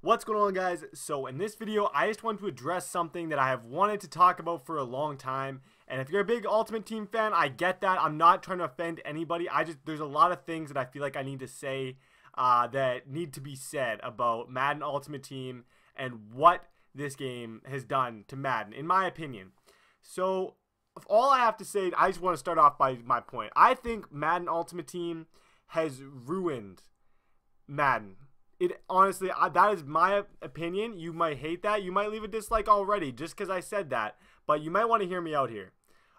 What's going on, guys? So in this video I just want to address something that I have wanted to talk about for a long time, and if you're a big Ultimate Team fan, I get that. I'm not trying to offend anybody. There's a lot of things that I feel like I need to say that need to be said about Madden Ultimate Team and what this game has done to Madden, in my opinion. So all I have to say, I just want to start off by my point. I think Madden Ultimate Team has ruined Madden. It honestly, that is my opinion. You might hate that. You might leave a dislike already just because I said that. But you might want to hear me out here.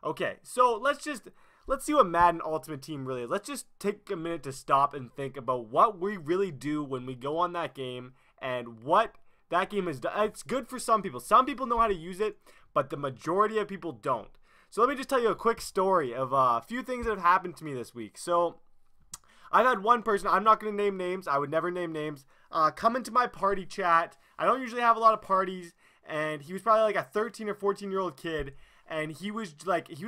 Okay, so let's see what Madden Ultimate Team really is. Let's just take a minute to stop and think about what we really do when we go on that game and what that game is. It's good for some people. Some people know how to use it, but the majority of people don't. So let me just tell you a quick story of a few things that have happened to me this week. So I've had one person, I'm not going to name names, I would never name names, come into my party chat. I don't usually have a lot of parties, and he was probably like a 13 or 14-year-old kid, and he was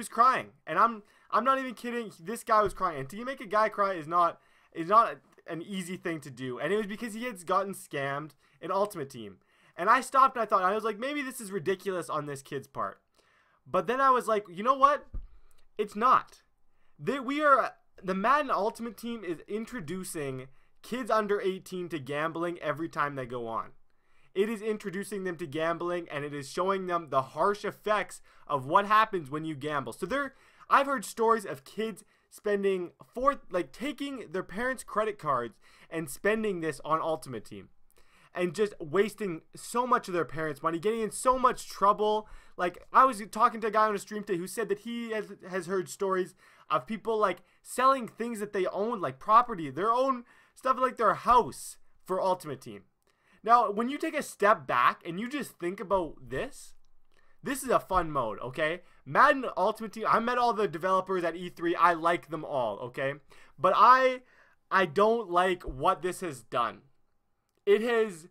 crying. And I'm not even kidding, this guy was crying. And to make a guy cry is not an easy thing to do. And it was because he had gotten scammed in Ultimate Team. And I stopped and I was like, maybe this is ridiculous on this kid's part. But then I was like, you know what? It's not. The Madden Ultimate Team is introducing kids under 18 to gambling every time they go on. It is introducing them to gambling, and it is showing them the harsh effects of what happens when you gamble. So I've heard stories of kids spending taking their parents' credit cards and spending this on Ultimate Team. And just wasting so much of their parents' money, getting in so much trouble. Like, I was talking to a guy on a stream today who said that he has heard stories of people like selling things that they own, like property, their own stuff, like their house, for Ultimate Team. Now, when you take a step back and you just think about this is a fun mode, okay? Madden Ultimate Team, I met all the developers at E3. I like them all, okay? But I don't like what this has done. It has,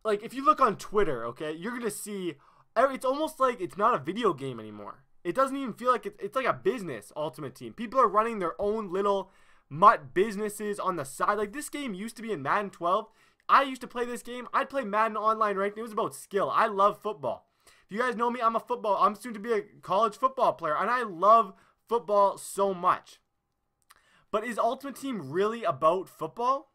like, if you look on Twitter, okay, you're going to see, it's almost like it's not a video game anymore. It doesn't even feel like it's like a business, Ultimate Team. People are running their own little mutt businesses on the side. Like, this game used to be in Madden 12. I used to play this game. I'd play Madden Online Ranked. It was about skill. I love football. If you guys know me, I'm soon to be a college football player, and I love football so much. But is Ultimate Team really about football?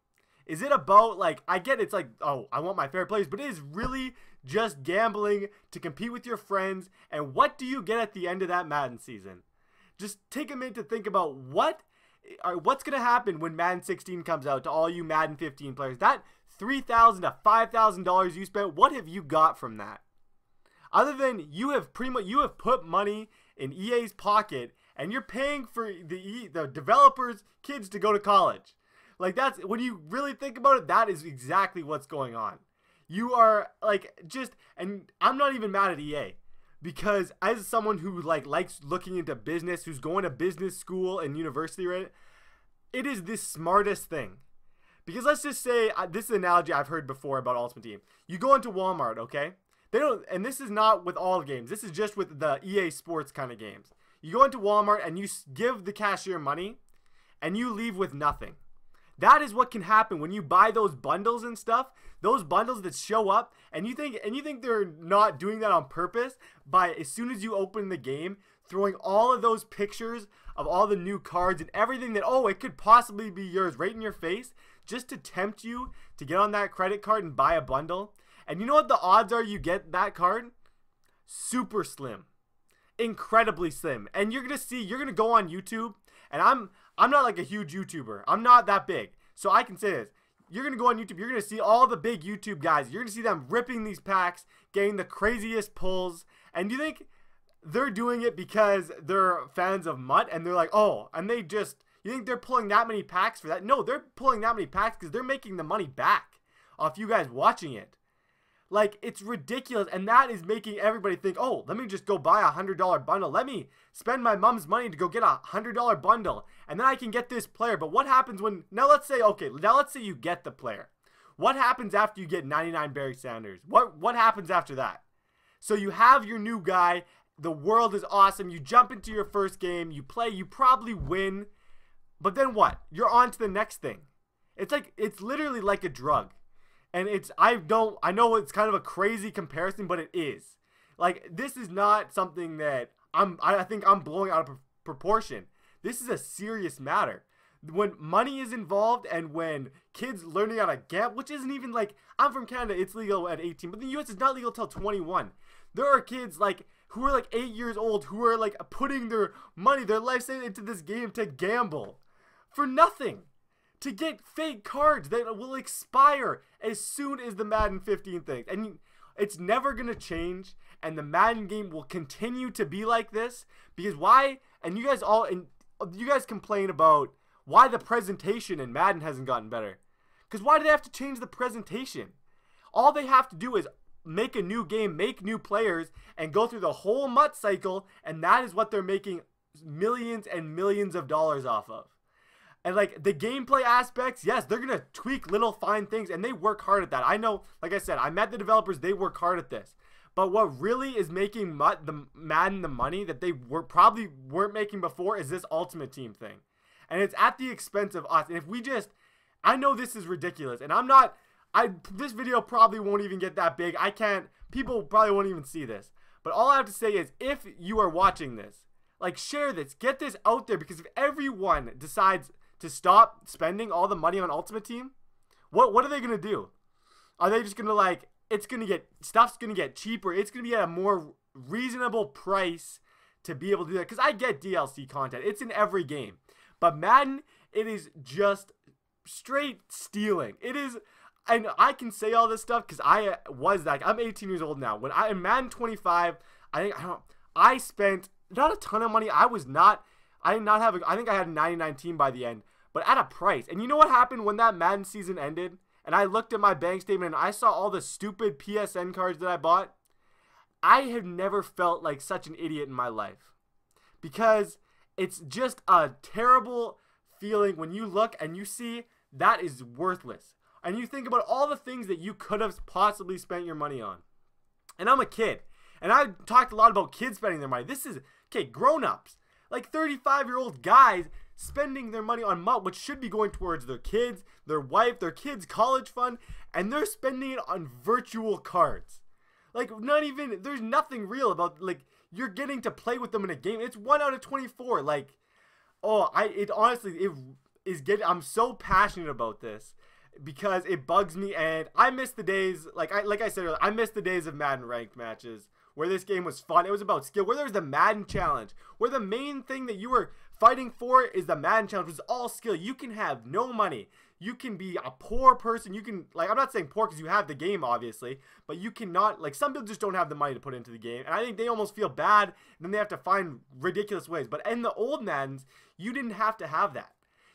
Is it about, like, I get it's like, oh, I want my favorite players, but it is really just gambling to compete with your friends. And what do you get at the end of that Madden season? Just take a minute to think about what's going to happen when Madden 16 comes out to all you Madden 15 players. That $3,000 to $5,000 you spent, what have you got from that? Other than you have put money in EA's pocket and you're paying for the developers' kids to go to college. Like, that's, when you really think about it, that is exactly what's going on. You are, like, and I'm not even mad at EA. Because as someone who, like, likes looking into business, who's going to business school and university, right? It is the smartest thing. Because let's just say, this is an analogy I've heard before about Ultimate Team. You go into Walmart, okay? And this is not with all games. This is just with the EA Sports kind of games. You go into Walmart and you give the cashier money and you leave with nothing. That is what can happen when you buy those bundles and stuff. Those bundles that show up, and you think they're not doing that on purpose by, as soon as you open the game, throwing all of those pictures of all the new cards and everything that, oh, it could possibly be yours, right in your face, just to tempt you to get on that credit card and buy a bundle. And you know what the odds are you get that card? Super slim. Incredibly slim. And you're going to go on YouTube, and I'm not like a huge YouTuber. I'm not that big. So I can say this. You're going to go on YouTube. You're going to see all the big YouTube guys. You're going to see them ripping these packs, getting the craziest pulls. And you think they're doing it because they're fans of Mutt and they're like, oh, and you think they're pulling that many packs for that? No, they're pulling that many packs because they're making the money back off you guys watching it. Like, it's ridiculous, and that is making everybody think, oh, let me just go buy a $100 bundle. Let me spend my mom's money to go get a $100 bundle, and then I can get this player. But what happens when, now let's say you get the player. What happens after you get 99 Barry Sanders? What happens after that? So you have your new guy, the world is awesome, you jump into your first game, you play, you probably win, but then what? You're on to the next thing. It's literally like a drug. And I know it's kind of a crazy comparison, but it is. Like, this is not something that I think I'm blowing out of proportion. This is a serious matter. When money is involved and when kids learning how to gamble, which isn't even like, I'm from Canada, it's legal at 18, but in the US it's not legal till 21. There are kids like who are like 8 years old who are like putting their money, their life savings into this game to gamble for nothing. To get fake cards that will expire as soon as the Madden 15 thing. And it's never going to change. And the Madden game will continue to be like this. Because why? And you guys complain about why the presentation in Madden hasn't gotten better. Because why do they have to change the presentation? All they have to do is make a new game, make new players, and go through the whole MUT cycle. And that is what they're making millions and millions of dollars off of. And like the gameplay aspects, yes, they're going to tweak little fine things, and they work hard at that. I know, like I said, I met the developers, they work hard at this. But what really is making Madden the money that they probably weren't making before is this Ultimate Team thing. And it's at the expense of us. And if we just, I know this is ridiculous, and this video probably won't even get that big. People probably won't even see this. But all I have to say is, if you are watching this, like, share this, get this out there, because if everyone decides to stop spending all the money on Ultimate Team, what are they gonna do? Are they just gonna like, stuff's gonna get cheaper, it's gonna be at a more reasonable price to be able to do that? Because I get DLC content, it's in every game, but Madden, it is just straight stealing. It is, and I can say all this stuff because I'm 18 years old now. When in Madden 25, I spent not a ton of money. I did not have I think I had a 99 team by the end, but at a price. And you know what happened when that Madden season ended? And I looked at my bank statement and I saw all the stupid PSN cards that I bought. I have never felt like such an idiot in my life. Because it's just a terrible feeling when you look and you see that is worthless. And you think about all the things that you could have possibly spent your money on. And I'm a kid. And I talked a lot about kids spending their money. This is, okay, grown-ups. Like 35-year-old guys spending their money on MUT, which should be going towards their kids, their wife, their kids' college fund, and they're spending it on virtual cards. Like, there's nothing real about, like, you're getting to play with them in a game. It's 1 out of 24. Like, I'm so passionate about this because it bugs me, and I miss the days, like I said earlier, I miss the days of Madden ranked matches where this game was fun. It was about skill, where there was the Madden challenge, where the main thing that you were fighting for is the Madden challenge, which is all skill. You can have no money. You can be a poor person. You can, like, I'm not saying poor because you have the game, obviously, but you cannot, like, some people just don't have the money to put into the game, and I think they almost feel bad, and then they have to find ridiculous ways. But in the old Maddens, you didn't have to have that.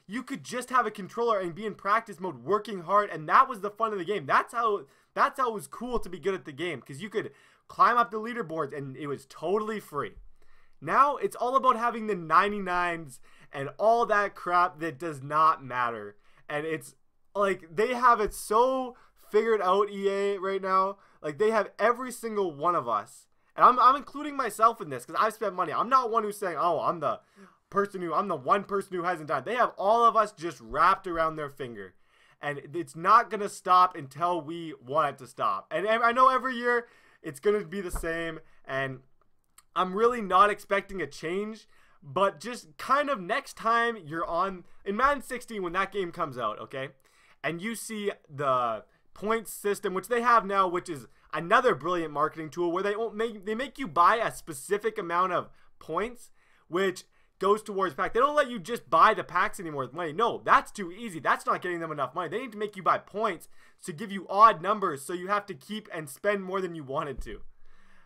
You could just have a controller and be in practice mode working hard, and that was the fun of the game. That's how it was cool to be good at the game, because you could climb up the leaderboards and it was totally free. Now it's all about having the 99s and all that crap that does not matter. And it's like they have it so figured out, EA, right now. Like, they have every single one of us, and I'm including myself in this because I've spent money. I'm not one who's saying, oh, I'm the one person who hasn't done it. They have all of us just wrapped around their finger, and it's not gonna stop until we want it to stop. And I know every year it's gonna be the same, and I'm really not expecting a change, but just kind of next time you're on in Madden 16 when that game comes out, okay, and you see the points system, which they have now, which is another brilliant marketing tool where they make you buy a specific amount of points, which goes towards pack. They don't let you just buy the packs anymore with money. No, that's too easy. That's not getting them enough money. They need to make you buy points to give you odd numbers so you have to keep and spend more than you wanted to.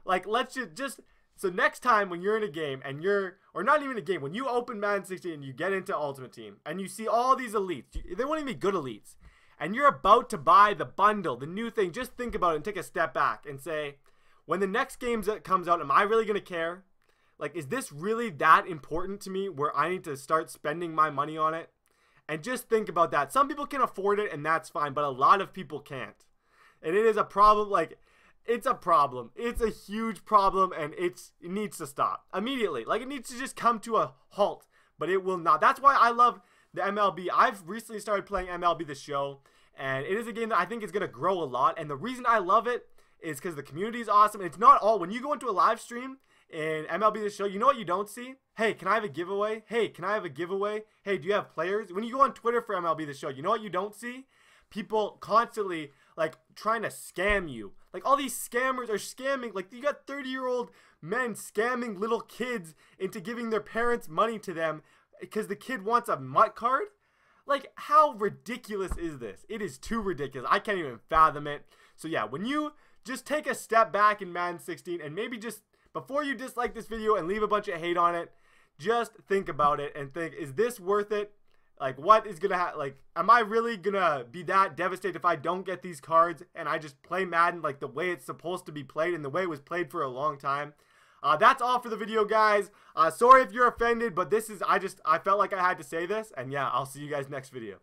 Like, let's just so next time when you're in a game and or not even a game, when you open Madden 16 and you get into Ultimate Team and you see all these elites, they won't even be good elites, and you're about to buy the bundle, the new thing, just think about it and take a step back and say, when the next game comes out, am I really going to care? Like, is this really that important to me where I need to start spending my money on it? And just think about that. Some people can afford it and that's fine, but a lot of people can't. And it is a problem. Like, it's a problem. It's a huge problem, and it needs to stop immediately. Like, it needs to just come to a halt, but it will not. That's why I love the MLB. I've recently started playing MLB The Show, And it is a game that I think is going to grow a lot. And the reason I love it is because the community is awesome. And it's not all. When you go into a live stream in MLB The Show, you know what you don't see? Hey, can I have a giveaway? Hey, can I have a giveaway? Hey, do you have players? When you go on Twitter for MLB The Show, you know what you don't see? People constantly like trying to scam you. Like all these scammers are scamming. Like you got 30-year-old men scamming little kids into giving their parents money to them because the kid wants a MUT card. Like, how ridiculous is this? It is too ridiculous. I can't even fathom it. So yeah, when you just take a step back in Madden 16 and maybe just, before you dislike this video and leave a bunch of hate on it, just think about it and think, is this worth it? Like, what is gonna happen? Like, am I really gonna be that devastated if I don't get these cards and I just play Madden like the way it's supposed to be played and the way it was played for a long time? That's all for the video, guys. Sorry if you're offended, but this is, I felt like I had to say this. And yeah, I'll see you guys next video.